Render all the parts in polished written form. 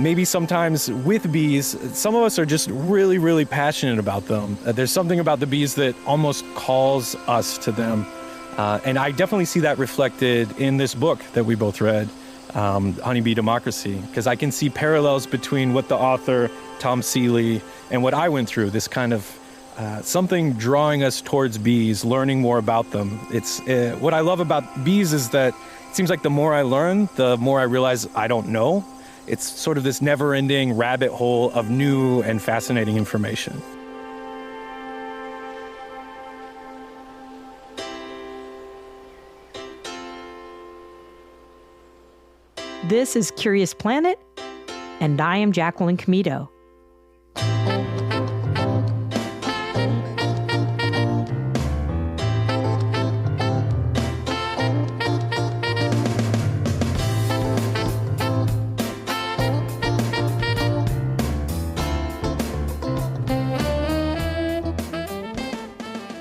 maybe sometimes with bees, some of us are just really, really passionate about them. There's something about the bees that almost calls us to them. And I definitely see that reflected in this book that we both read, Honeybee Democracy, because I can see parallels between what the author, Tom Seeley, and what I went through, this kind of something drawing us towards bees, learning more about them. It's what I love about bees is that it seems like the more I learn, the more I realize I don't know. It's sort of this never-ending rabbit hole of new and fascinating information. This is Curious Planet, and I am Jacqueline Comito.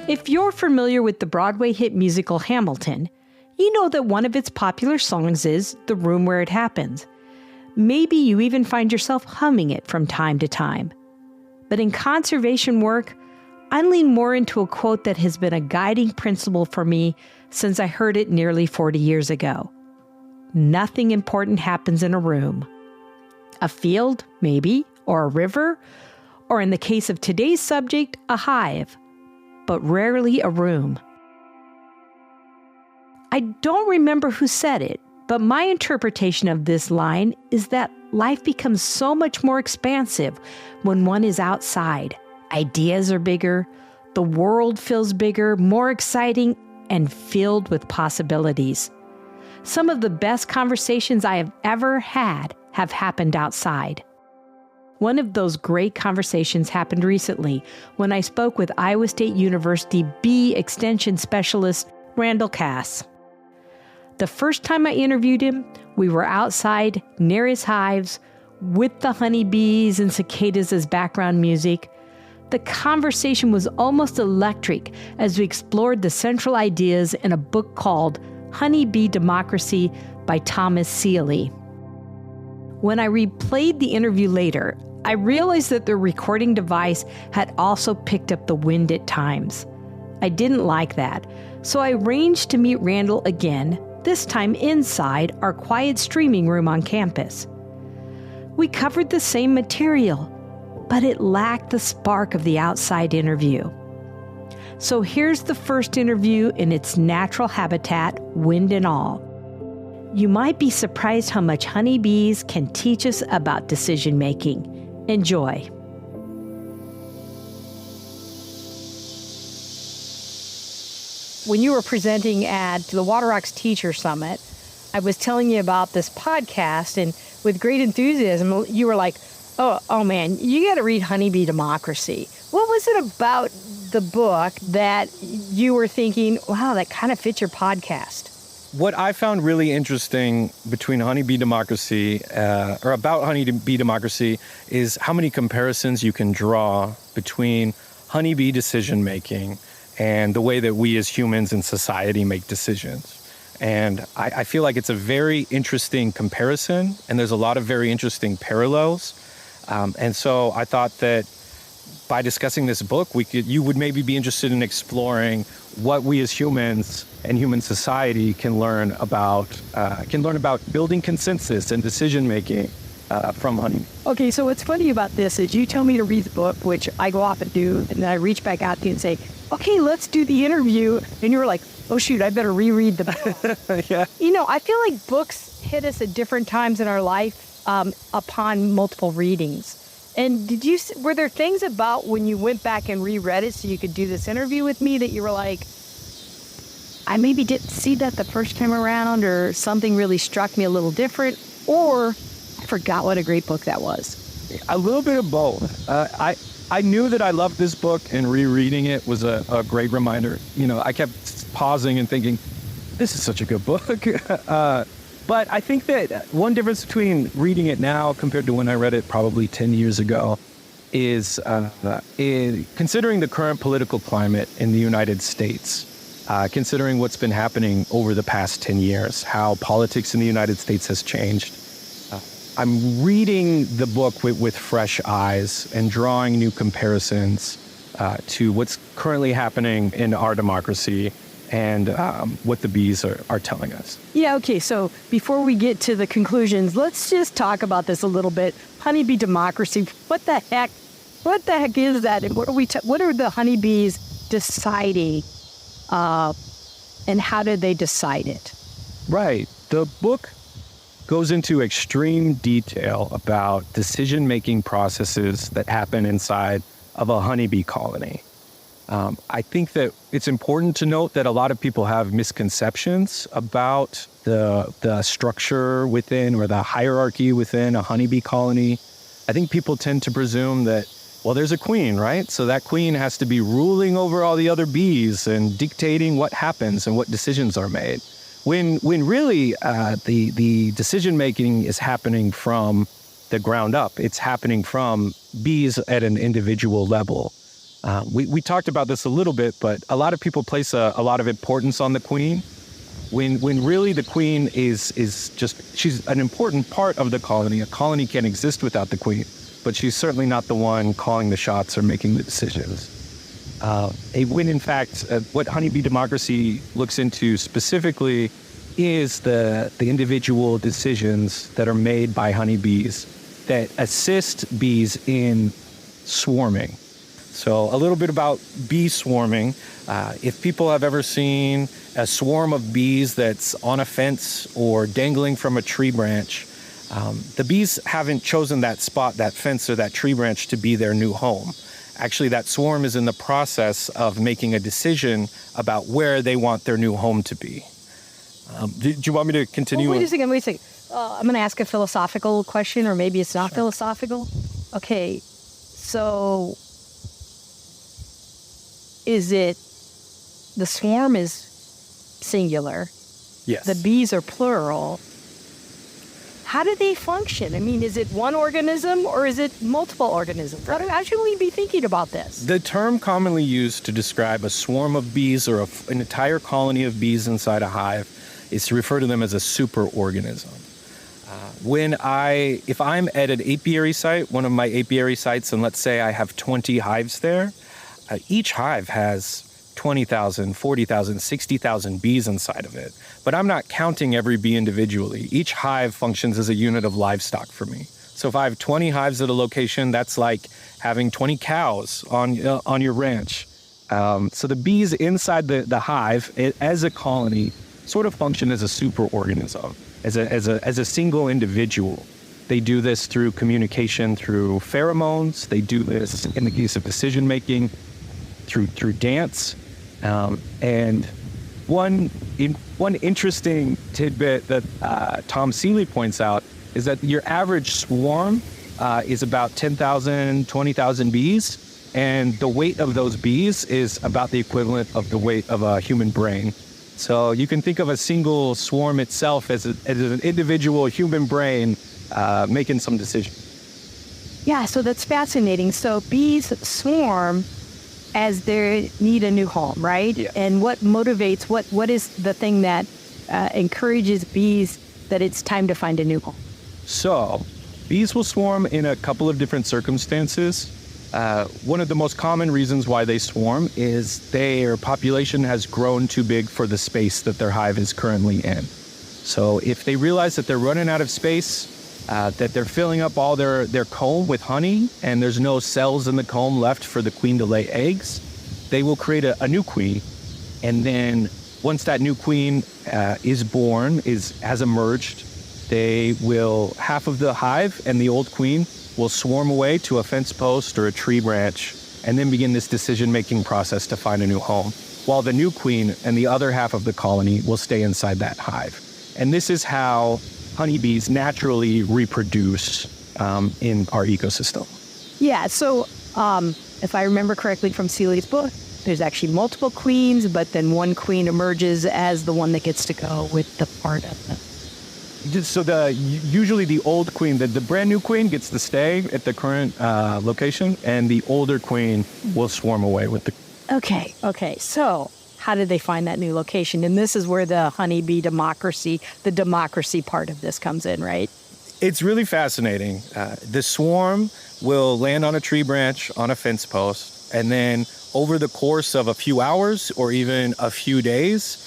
If you're familiar with the Broadway hit musical Hamilton, you know that one of its popular songs is The Room Where It Happens. Maybe you even find yourself humming it from time to time. But in conservation work, I lean more into a quote that has been a guiding principle for me since I heard it nearly 40 years ago. Nothing important happens in a room. A field, maybe, or a river, or in the case of today's subject, a hive, but rarely a room. I don't remember who said it, but my interpretation of this line is that life becomes so much more expansive when one is outside. Ideas are bigger, the world feels bigger, more exciting, and filled with possibilities. Some of the best conversations I have ever had have happened outside. One of those great conversations happened recently when I spoke with Iowa State University bee extension specialist Randall Cass. The first time I interviewed him, we were outside near his hives with the honeybees and cicadas as background music. The conversation was almost electric as we explored the central ideas in a book called Honeybee Democracy by Thomas Seeley. When I replayed the interview later, I realized that the recording device had also picked up the wind at times. I didn't like that, so I arranged to meet Randall again, this time inside our quiet streaming room on campus. We covered the same material, but it lacked the spark of the outside interview. So here's the first interview in its natural habitat, wind and all. You might be surprised how much honeybees can teach us about decision-making. Enjoy. When you were presenting at the Water Rocks Teacher Summit, I was telling you about this podcast, and with great enthusiasm, you were like, oh man, you got to read Honeybee Democracy. What was it about the book that you were thinking, wow, that kind of fits your podcast? What I found really interesting between Honeybee Democracy, or about Honeybee Democracy, is how many comparisons you can draw between honeybee decision-making and the way that we as humans in society make decisions. And I feel like it's a very interesting comparison, and there's a lot of very interesting parallels. And so I thought that by discussing this book, you would maybe be interested in exploring what we as humans and human society can learn about building consensus and decision-making from honey. Okay, so what's funny about this is you tell me to read the book, which I go off and do, and then I reach back out to you and say, okay, let's do the interview. And you were like, oh shoot, I better reread the book. Yeah. You know, I feel like books hit us at different times in our life upon multiple readings. And were there things about when you went back and reread it so you could do this interview with me that you were like, I maybe didn't see that the first time around, or something really struck me a little different, or I forgot what a great book that was? A little bit of both. I knew that I loved this book, and rereading it was a great reminder. You know, I kept pausing and thinking, this is such a good book. But I think that one difference between reading it now compared to when I read it probably 10 years ago is considering the current political climate in the United States, considering what's been happening over the past 10 years, how politics in the United States has changed. I'm reading the book with fresh eyes and drawing new comparisons to what's currently happening in our democracy and what the bees are telling us. Yeah, okay, so before we get to the conclusions, let's just talk about this a little bit. Honeybee democracy, what the heck is that? And what are the honeybees deciding, and how did they decide it? Right. The book goes into extreme detail about decision-making processes that happen inside of a honeybee colony. I think that it's important to note that a lot of people have misconceptions about the structure within or the hierarchy within a honeybee colony. I think people tend to presume that, well, there's a queen, right? So that queen has to be ruling over all the other bees and dictating what happens and what decisions are made. When really the decision-making is happening from the ground up. It's happening from bees at an individual level. We talked about this a little bit, but a lot of people place a lot of importance on the queen, when really the queen is just, she's an important part of the colony. A colony can't exist without the queen, but she's certainly not the one calling the shots or making the decisions. When in fact, what honeybee democracy looks into specifically is the individual decisions that are made by honeybees that assist bees in swarming. So a little bit about bee swarming. If people have ever seen a swarm of bees that's on a fence or dangling from a tree branch, the bees haven't chosen that spot, that fence or that tree branch to be their new home. Actually, that swarm is in the process of making a decision about where they want their new home to be. Do you want me to continue? Wait a second. I'm going to ask a philosophical question, or maybe it's not philosophical. Okay, so is it, the swarm is singular. Yes. The bees are plural. How do they function? I mean, is it one organism or is it multiple organisms? How should we be thinking about this? The term commonly used to describe a swarm of bees or an entire colony of bees inside a hive is to refer to them as a superorganism. If I'm at an apiary site, one of my apiary sites, and let's say I have 20 hives there, each hive has 20,000, 40,000, 60,000 bees inside of it. But I'm not counting every bee individually. Each hive functions as a unit of livestock for me. So if I have 20 hives at a location, that's like having 20 cows on your ranch. So the bees inside the hive, as a colony, sort of function as a superorganism, as a single individual. They do this through communication, through pheromones. They do this in the case of decision making, through dance. And one interesting tidbit that Tom Seeley points out is that your average swarm is about 10,000, 20,000 bees, and the weight of those bees is about the equivalent of the weight of a human brain. So you can think of a single swarm itself as an individual human brain making some decisions. Yeah, so that's fascinating. So bees swarm as they need a new home, right? Yeah. And what motivates, what is the thing that encourages bees that it's time to find a new home? So bees will swarm in a couple of different circumstances. One of the most common reasons why they swarm is their population has grown too big for the space that their hive is currently in. So if they realize that they're running out of space, that they're filling up all their comb with honey, and there's no cells in the comb left for the queen to lay eggs, they will create a new queen. And then once that new queen is born, has emerged, half of the hive and the old queen will swarm away to a fence post or a tree branch, and then begin this decision-making process to find a new home, while the new queen and the other half of the colony will stay inside that hive. And this is how honeybees naturally reproduce in our ecosystem. Yeah, so if I remember correctly from Seeley's book, there's actually multiple queens, but then one queen emerges as the one that gets to go with the part of them. So usually the old queen, the brand new queen gets to stay at the current location, and the older queen will swarm away with the... Okay. So how did they find that new location? And this is where the honeybee democracy, the democracy part of this comes in, right? It's really fascinating. The swarm will land on a tree branch, on a fence post, and then over the course of a few hours or even a few days,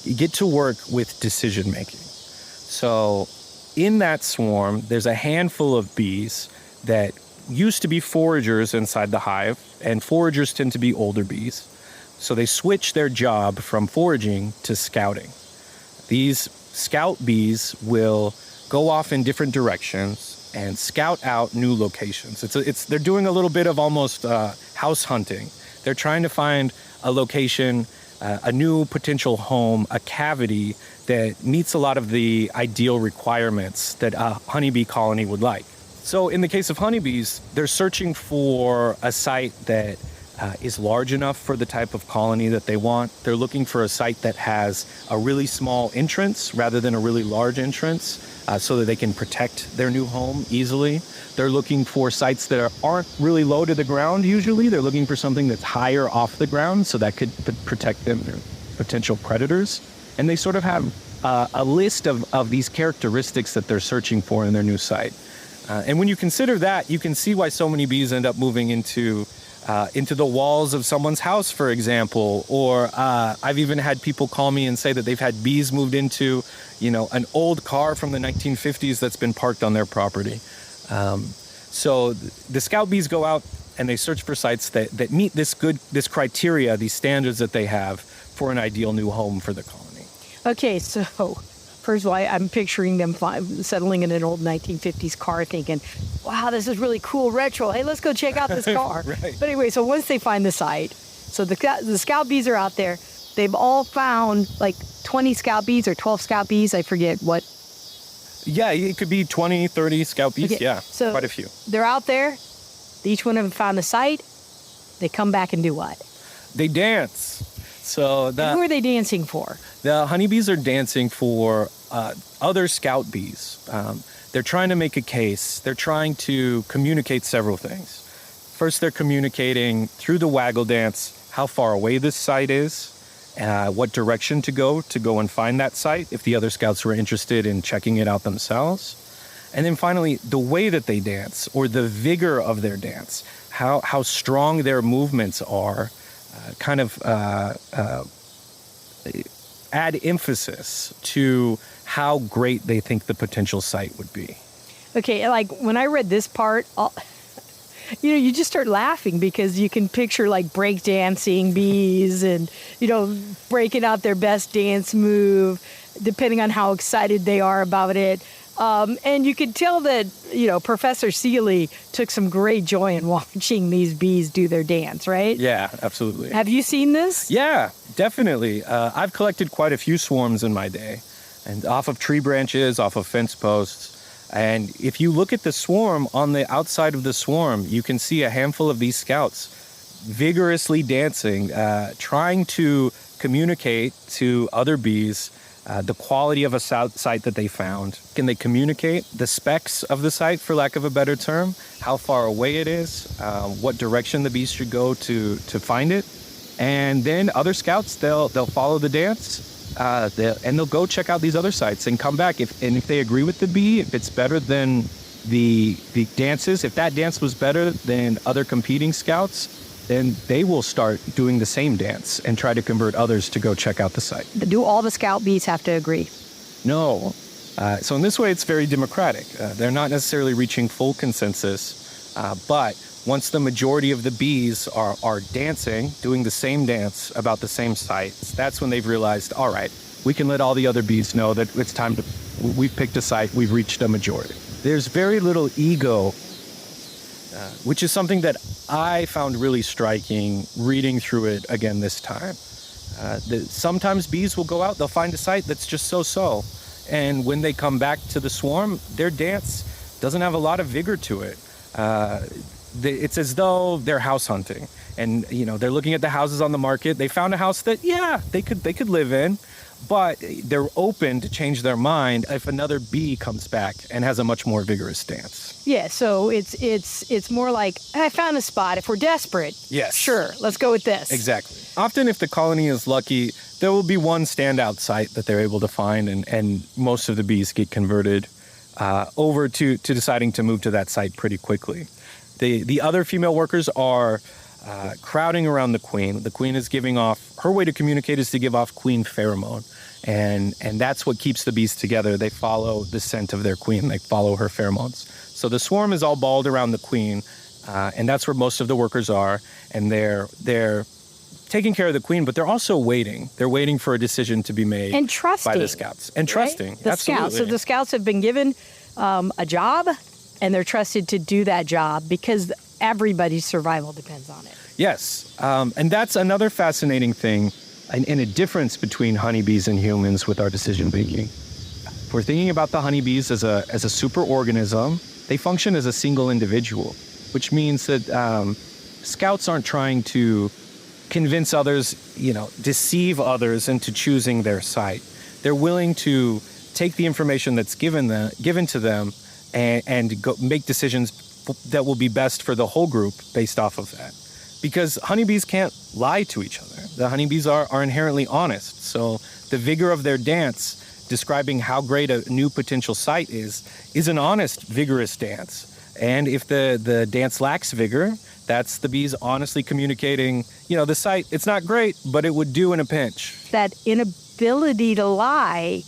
you get to work with decision making. So in that swarm, there's a handful of bees that used to be foragers inside the hive, and foragers tend to be older bees. So they switch their job from foraging to scouting. These scout bees will go off in different directions and scout out new locations. They're doing a little bit of almost house hunting. They're trying to find a location, a new potential home, a cavity that meets a lot of the ideal requirements that a honeybee colony would like. So in the case of honeybees, they're searching for a site that is large enough for the type of colony that they want. They're looking for a site that has a really small entrance rather than a really large entrance, so that they can protect their new home easily. They're looking for sites that aren't really low to the ground usually. They're looking for something that's higher off the ground, so that could protect them from potential predators. And they sort of have a list of these characteristics that they're searching for in their new site. And when you consider that, you can see why so many bees end up moving into the walls of someone's house, for example. Or I've even had people call me and say that they've had bees moved into, an old car from the 1950s that's been parked on their property. So the scout bees go out and they search for sites that meet this criteria, these standards that they have for an ideal new home for the colony. Okay, so first of all, I'm picturing them settling in an old 1950s car thinking, wow, this is really cool, retro. Hey, let's go check out this car. Right. But anyway, so once they find the site, so the scout bees are out there. They've all found like 20 scout bees or 12 scout bees. I forget what. Yeah, it could be 20, 30 scout bees. Okay, Yeah, so quite a few. They're out there. Each one of them found the site. They come back and do what? They dance. So And who are they dancing for? the honeybees are dancing for other scout bees. They're trying to make a case. They're trying to communicate several things. First, they're communicating through the waggle dance how far away this site is, what direction to go and find that site if the other scouts were interested in checking it out themselves. And then finally, the way that they dance or the vigor of their dance, how strong their movements are, add emphasis to how great they think the potential site would be. Okay, like when I read this part, you just start laughing because you can picture like breakdancing bees and, breaking out their best dance move, depending on how excited they are about it. And you could tell that, Professor Seeley took some great joy in watching these bees do their dance, right? Yeah, absolutely. Have you seen this? Yeah, definitely. I've collected quite a few swarms in my day, and off of tree branches, off of fence posts. And if you look at the swarm, on the outside of the swarm, you can see a handful of these scouts vigorously dancing, trying to communicate to other bees the quality of a site that they found. Can they communicate the specs of the site, for lack of a better term, how far away it is, what direction the bees should go to find it? And then other scouts, they'll follow the dance, and they'll go check out these other sites and come back. If they agree with the bee, if it's better than the dances, if that dance was better than other competing scouts, then they will start doing the same dance and try to convert others to go check out the site. Do all the scout bees have to agree? No. So in this way, it's very democratic. They're not necessarily reaching full consensus, but once the majority of the bees are dancing, doing the same dance about the same sites, that's when they've realized, all right, we can let all the other bees know that it's time to, we've picked a site, we've reached a majority. There's very little ego, which is something that I found really striking reading through it again this time. Sometimes bees will go out, they'll find a site that's just so-so. And when they come back to the swarm, their dance doesn't have a lot of vigor to it. It's as though they're house hunting. And, they're looking at the houses on the market. They found a house that, they could live in. But they're open to change their mind if another bee comes back and has a much more vigorous dance. Yeah, so it's more like, I found a spot. If we're desperate, yes, sure, let's go with this. Exactly. Often if the colony is lucky, there will be one standout site that they're able to find, and most of the bees get converted. over to deciding to move to that site pretty quickly. The other female workers are crowding around the queen. The queen is giving off, her way to communicate is to give off queen pheromone. And that's what keeps the bees together. They follow the scent of their queen. They follow her pheromones. So the swarm is all balled around the queen, and that's where most of the workers are. And they're taking care of the queen, but they're also waiting. They're waiting for a decision to be made and trusting, by the scouts. And trusting, the absolutely. Scouts. So the scouts have been given a job, and they're trusted to do that job because everybody's survival depends on it. Yes, and that's another fascinating thing and a difference between honeybees and humans with our decision making. If we're thinking about the honeybees as a superorganism, they function as a single individual, which means that scouts aren't trying to convince others, deceive others into choosing their site. They're willing to take the information that's given to them and go make decisions that will be best for the whole group based off of that. Because honeybees can't lie to each other. The honeybees are inherently honest. So the vigor of their dance, describing how great a new potential site is an honest, vigorous dance. And if the dance lacks vigor, that's the bees honestly communicating, the site, it's not great, but it would do in a pinch. That inability to lie,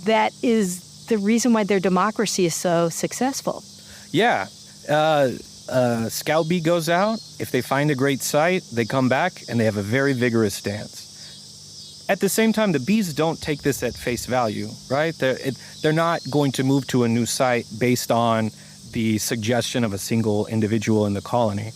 that is the reason why their democracy is so successful. Yeah. Scout bee goes out. If they find a great site, they come back and they have a very vigorous dance. At the same time, the bees don't take this at face value, right? They're not going to move to a new site based on the suggestion of a single individual in the colony.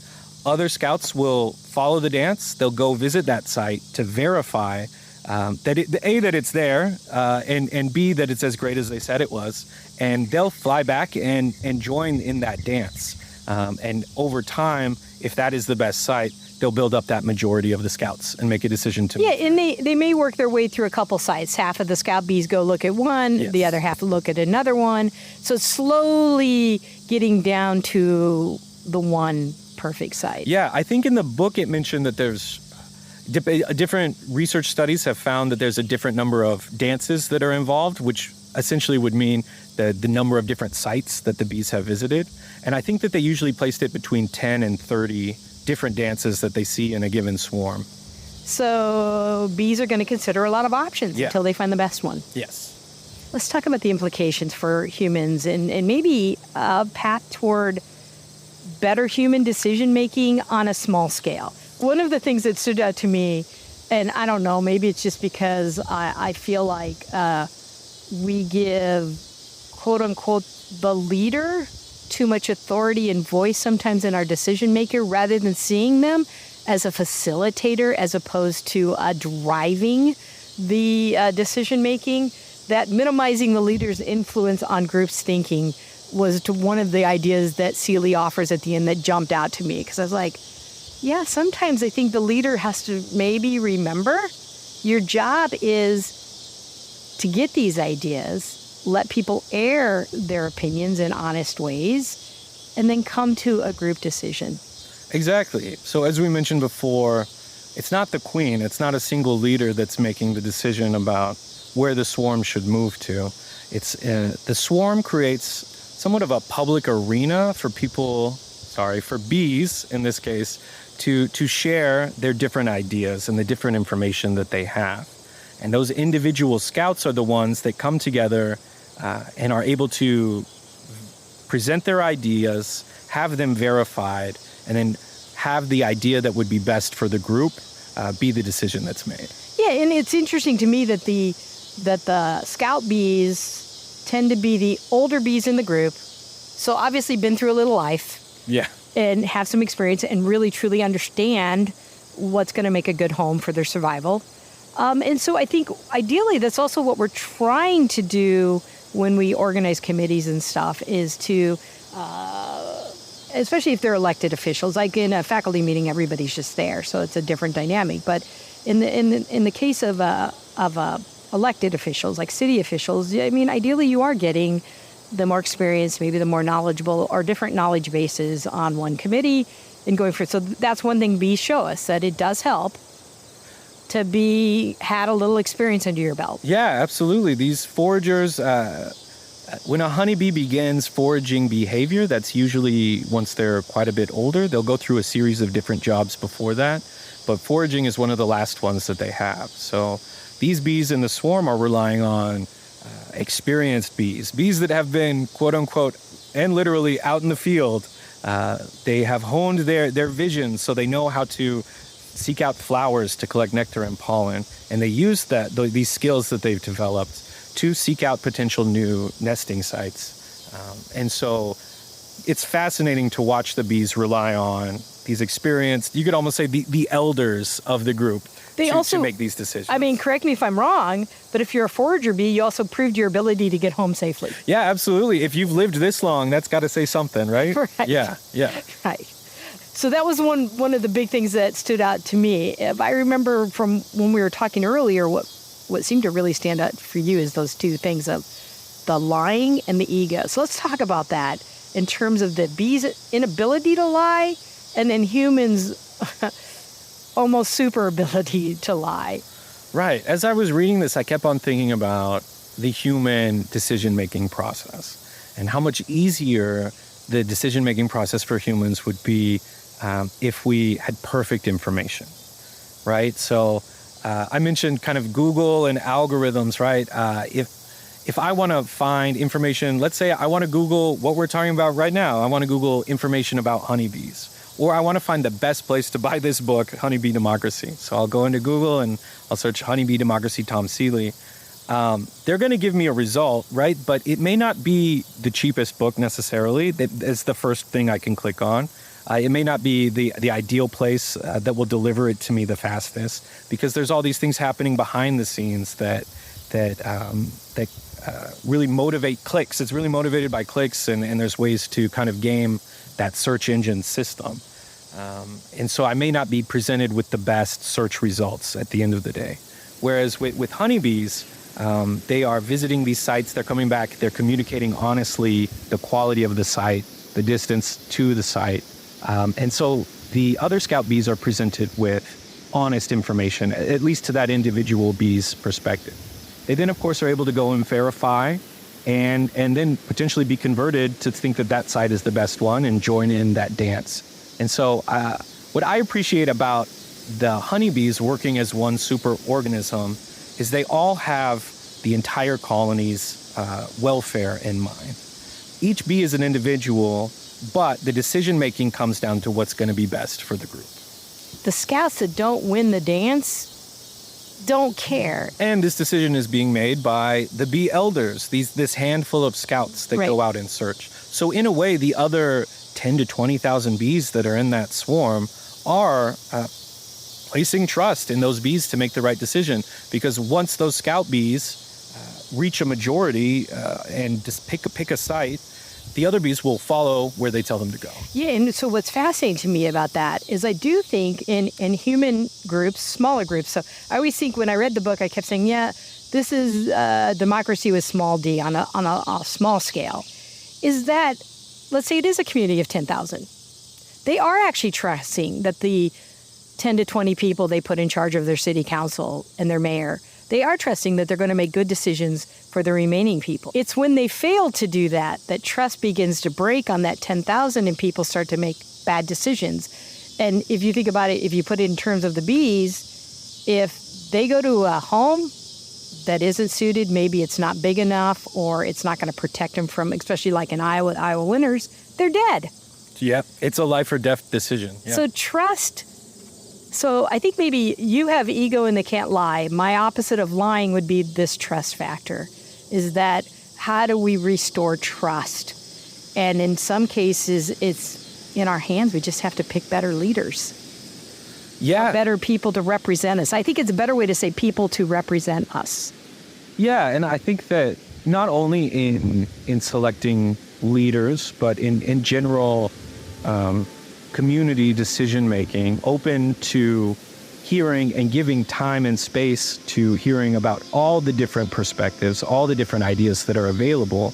Other scouts will follow the dance. They'll go visit that site to verify that it's there, and B, that it's as great as they said it was. And they'll fly back and join in that dance. And over time, if that is the best site, they'll build up that majority of the scouts and make a decision to. Yeah, and they may work their way through a couple sites. Half of the scout bees go look at one, yes. The other half look at another one. So slowly getting down to the one perfect site. Yeah, I think in the book it mentioned that there's different research studies have found that there's a different number of dances that are involved, which essentially would mean the number of different sites that the bees have visited. And I think that they usually placed it between 10 and 30 different dances that they see in a given swarm. So bees are going to consider a lot of options until they find the best one. Yes. Let's talk about the implications for humans and maybe a path toward better human decision-making on a small scale. One of the things that stood out to me, and I don't know, maybe it's just because I feel like we give, quote-unquote, the leader too much authority and voice sometimes in our decision-maker rather than seeing them as a facilitator as opposed to driving the decision-making, that minimizing the leader's influence on groups' thinking was one of the ideas that Seeley offers at the end that jumped out to me, because I was like, yeah, sometimes I think the leader has to maybe remember your job is to get these ideas, let people air their opinions in honest ways, and then come to a group decision. Exactly. So as we mentioned before, it's not the queen, it's not a single leader that's making the decision about where the swarm should move to. It's the swarm creates somewhat of a public arena for for bees in this case, to share their different ideas and the different information that they have. And those individual scouts are the ones that come together and are able to present their ideas, have them verified, and then have the idea that would be best for the group be the decision that's made. Yeah, and it's interesting to me that the scout bees tend to be the older bees in the group, so obviously been through a little life. Yeah. And have some experience and really truly understand what's going to make a good home for their survival. And so I think ideally that's also what we're trying to do when we organize committees and stuff, is to, especially if they're elected officials, like in a faculty meeting, everybody's just there, so it's a different dynamic. But in the case of elected officials, like city officials, I mean, ideally you are getting the more experienced, maybe the more knowledgeable, or different knowledge bases on one committee and going for it. So that's one thing bees show us, that it does help to had a little experience under your belt. Yeah, absolutely. These foragers, When a honeybee begins foraging behavior, that's usually once they're quite a bit older. They'll go through a series of different jobs before that, but foraging is one of the last ones that they have. So these bees in the swarm are relying on experienced bees that have been, quote unquote, and literally out in the field. They have honed their vision, so they know how to seek out flowers to collect nectar and pollen, and they use these skills that they've developed to seek out potential new nesting sites. And so it's fascinating to watch the bees rely on these experienced, you could almost say the elders of the group to make these decisions. I mean, correct me if I'm wrong, but if you're a forager bee, you also proved your ability to get home safely. Yeah, absolutely. If you've lived this long, that's got to say something, right? Right. Yeah. Right. So that was one of the big things that stood out to me. If I remember from when we were talking earlier, what seemed to really stand out for you is those two things of the lying and the ego. So let's talk about that in terms of the bees' inability to lie and then humans' almost super ability to lie. Right. As I was reading this, I kept on thinking about the human decision-making process and how much easier the decision-making process for humans would be if we had perfect information, right? So I mentioned kind of Google and algorithms, right? If I want to find information, let's say I want to Google what we're talking about right now. I want to Google information about honeybees. Or I want to find the best place to buy this book, Honeybee Democracy. So I'll go into Google and I'll search Honeybee Democracy, Tom Seeley. They're going to give me a result, right? But it may not be the cheapest book necessarily. That's the first thing I can click on. It may not be the ideal place that will deliver it to me the fastest, because there's all these things happening behind the scenes that really motivate clicks. It's really motivated by clicks, and there's ways to kind of game that search engine system. And so I may not be presented with the best search results at the end of the day. Whereas with honeybees, they are visiting these sites, they're coming back, they're communicating honestly the quality of the site, the distance to the site. And so the other scout bees are presented with honest information, at least to that individual bee's perspective. They then, of course, are able to go and verify and then potentially be converted to think that site is the best one and join in that dance. And so what I appreciate about the honeybees working as one super organism is they all have the entire colony's welfare in mind. Each bee is an individual, but the decision-making comes down to what's going to be best for the group. The scouts that don't win the dance don't care. And this decision is being made by the bee elders, this handful of scouts that go out and search. So in a way, the other 10 to 20,000 bees that are in that swarm are placing trust in those bees to make the right decision. Because once those scout bees reach a majority and just pick a site, the other bees will follow where they tell them to go. Yeah, and so what's fascinating to me about that is I do think in human groups, smaller groups, so I always think when I read the book, I kept saying, yeah, this is democracy with small d on a small scale, is that, let's say it is a community of 10,000. They are actually trusting that the 10 to 20 people they put in charge of their city council and their mayor, they are trusting that they're going to make good decisions for the remaining people. It's when they fail to do that trust begins to break on that 10,000 and people start to make bad decisions. And if you think about it, if you put it in terms of the bees, if they go to a home that isn't suited, maybe it's not big enough or it's not going to protect them from, especially like in Iowa winters, they're dead. Yep, it's a life or death decision. Yeah. So trust. So I think maybe you have ego and they can't lie. My opposite of lying would be this trust factor, is that how do we restore trust? And in some cases, it's in our hands. We just have to pick better leaders. Yeah. Better people to represent us. I think it's a better way to say people to represent us. Yeah, and I think that not only in selecting leaders, but in general community decision-making, open to hearing and giving time and space to hearing about all the different perspectives, all the different ideas that are available,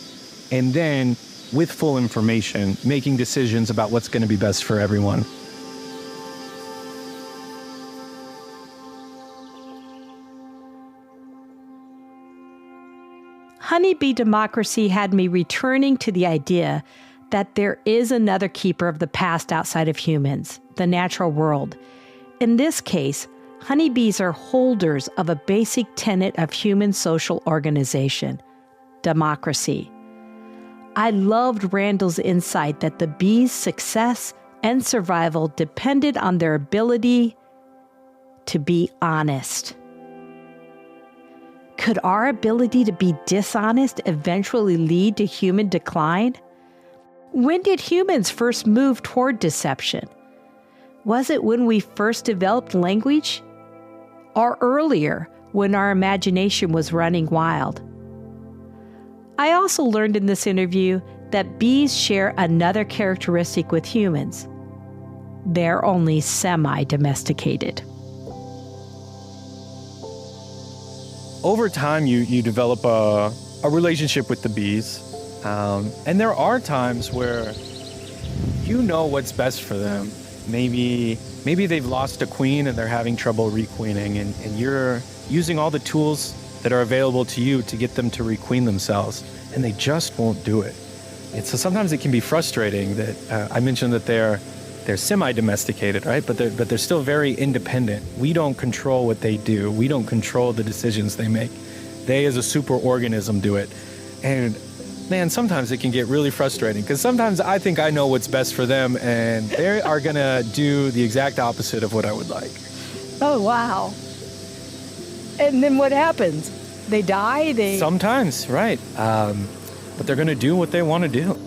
and then with full information, making decisions about what's going to be best for everyone. Honeybee democracy had me returning to the idea that there is another keeper of the past outside of humans, the natural world. In this case, honeybees are holders of a basic tenet of human social organization, democracy. I loved Randall's insight that the bees' success and survival depended on their ability to be honest. Could our ability to be dishonest eventually lead to human decline? When did humans first move toward deception? Was it when we first developed language? Or earlier, when our imagination was running wild? I also learned in this interview that bees share another characteristic with humans. They're only semi-domesticated. Over time, you develop a relationship with the bees. And there are times where you know what's best for them. Maybe they've lost a queen and they're having trouble requeening, and you're using all the tools that are available to you to get them to requeen themselves, and they just won't do it. And so sometimes it can be frustrating that I mentioned that they're semi-domesticated, right? But they're still very independent. We don't control what they do. We don't control the decisions they make. They, as a superorganism, do it. And man, sometimes it can get really frustrating because sometimes I think I know what's best for them, and they are gonna do the exact opposite of what I would like. Oh, wow. And then what happens? They die? Sometimes, right. But they're gonna do what they want to do.